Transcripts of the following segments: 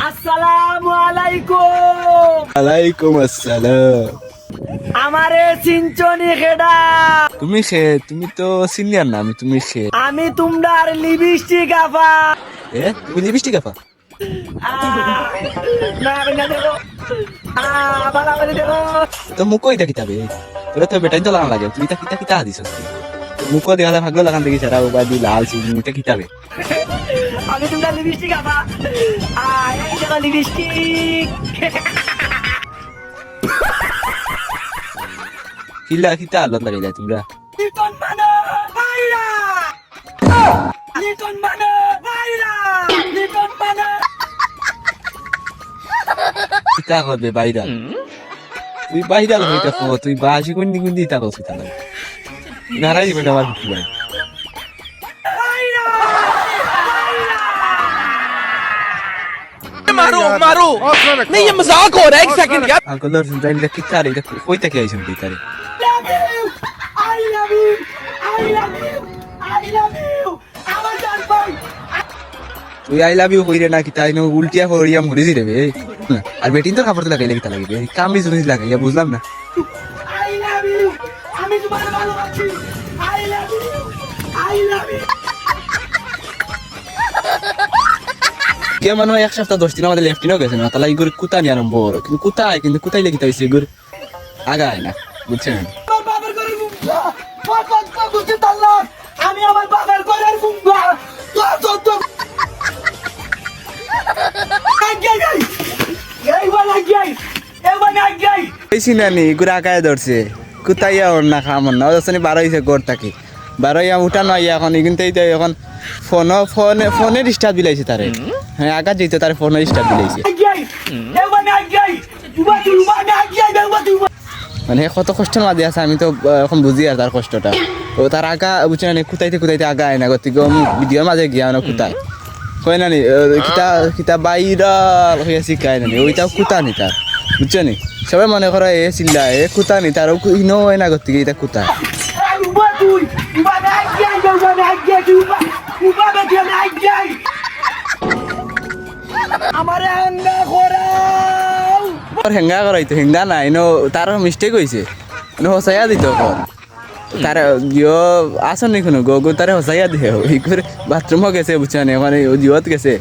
আসসালামু আলাইকুম। ওয়ালাইকুম আসসালাম। আমারে চিনচনি খেডা? তুমি তো সিনিয়র না, তুমি আমি তোমরার লিপস্টিক আফা। তুমি লিপস্টিক আফা? না না দেখো, বালা বলি দেখো তো মুখ কই দেখিতাবে? তোরা তো বেটাই তো লাগা লাগে, তুমি তা কিতা কিতা দিছস? মুখ দেখা ভাগ্য লাগান দেখি সারা বাদি লাল সিং মুখটা কিতাবে। আমি তোমরা লিপস্টিক আফা। এই দেখো লিপস্টিক। কিলা কিতা আল্লাহ লাগাইলা তোমরা? লিটন মানে বাইরা, লিটন মানে বাইরা, লিটন মানে কিতা করবে বাইরা? তুই বাইরা হইতা কো, তুই বাসি কোন দিন দিতা কস কিতা না? নারাই দিবে আমার কি ভাই? मारो मारो नहीं ये मजाक हो रहा है एक सेकंड यार আঙ্কলর যাইলে কিতা রে কই থেকে আইছেন কিতা রে? I love you, I love you, I love you, আমার জান ভাই। তুই আই লাভ ইউ কইরে না কিতা ইনো উল্টিয়া করিয়া মরিছি রে বে। আর বেটিন তো কাপড় লাগাইলে কিতা লাগিবে? কামি জিনিস লাগাইয়া বুঝলাম না। I love you, আমি তোমার ভালোবাসি। I love you, I love you। কে মনে হয় এক সপ্তাহ 10 দিন আমাদের লেফটিনও গেছে না, তাহলে ইগুর কুতা নিয়ে আরম্ভ হলো। কিন্তু কুতাই লেগে তাইছে ইগুর আগায় না, বুঝছেন? আমার বাবার ঘরে ঘুমবা, বাবা বুঝতে তাল্লা, আমি আমার বাবার ঘরে ঘুমবা। তো এই বলা গই, এই বলা গই। কইছি না নি ইগুর আগায় ধরছে, কুতাইয়া ওর না খামন না, ওসনি 12 হইছে গোর থাকি 12 উঠা নয় এখন, কিন্তু এই এখন ফোনে ডিস্টার্ব দিলাইছে তারে। হ্যাঁ আগা যেতে তারে ফোনে ডিস্টার্ব দিলাইছে। মানে কত কষ্টের মাঝে আছে, আমি তো এখন বুঝি আর তার কষ্টটা। ও তার আগা বুঝছে না কুতাইতে আগায় না, গতিকে ভিডিওর মাঝে গিয়া না কুতায় কয় না নি কিতা বাইরা হইয়া শিখায় না নি, ওইটাও কুতা নি তার, বুঝছো নি? সবাই মনে করো এ চিল্লা এ কুতা নি, তার ইনো হয় না গতিকে এটা কুতা। হেঙ্গা করাইতো হেঙ্গা নাই নো, তার মিস্টেক হয়েছে হসাইয়া দিত তার জিও আসন নি কোনো গো তারে হসাইয়া দিয়ে ই করে বাথরুমও গেছে বুঝছে না, মানে জিওত গেছে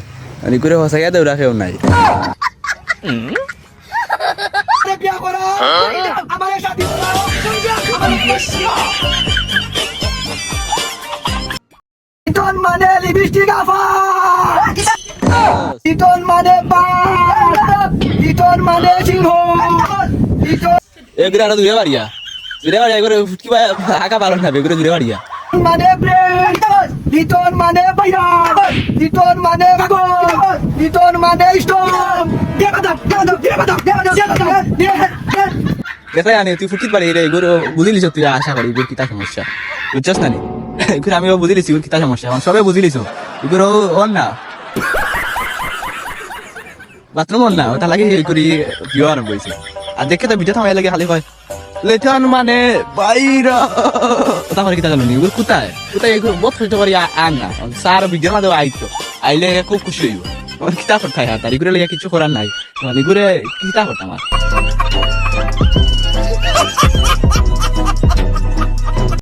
ই করে হসাইয়া দেও রাখেও নাই। লিটন মানে লিপস্টিক আফা, লিটন মানে বাঘ, লিটন মানে সিংহ, লিটন এগুলো আরো দূরে বাড়িয়া করে ফুটকি আঁকা পালন হবে, এগুলো দূরে বাড়িয়া মানে ব্রেন, লিটন মানে বাইরা, লিটন মানে বাগর, লিটন মানে স্টম। দেখাই আনি তুই ফুটকিত পারি রে, এগুলো বুঝিলিস তুই, আশা করি এগুলো কিতা সমস্যা, বুঝছস না নি? এগুলো আমিও বুঝিলিছি এগুলো কিতা সমস্যা, এখন সবাই বুঝিলিছ এগুলো ওর না বাথরুম ওর না, ওটা লাগে এই করি ভিউ আরম্ভ হয়েছে। আর দেখে তো ভিডিও থামাই লাগে খালি কয় লেটন মানে বাইরা, তারপরে কিতা জানো নি এগুলো কোথায় এগুলো বহুত কষ্ট করি আন না সার ভিডিওর মাঝে আইতো, আইলে খুব খুশি হইব। আমার কিতা করতে হয়, তার এগুলো লেগে কিছু করার নাই, মানে এগুলো কিতা করতাম আর।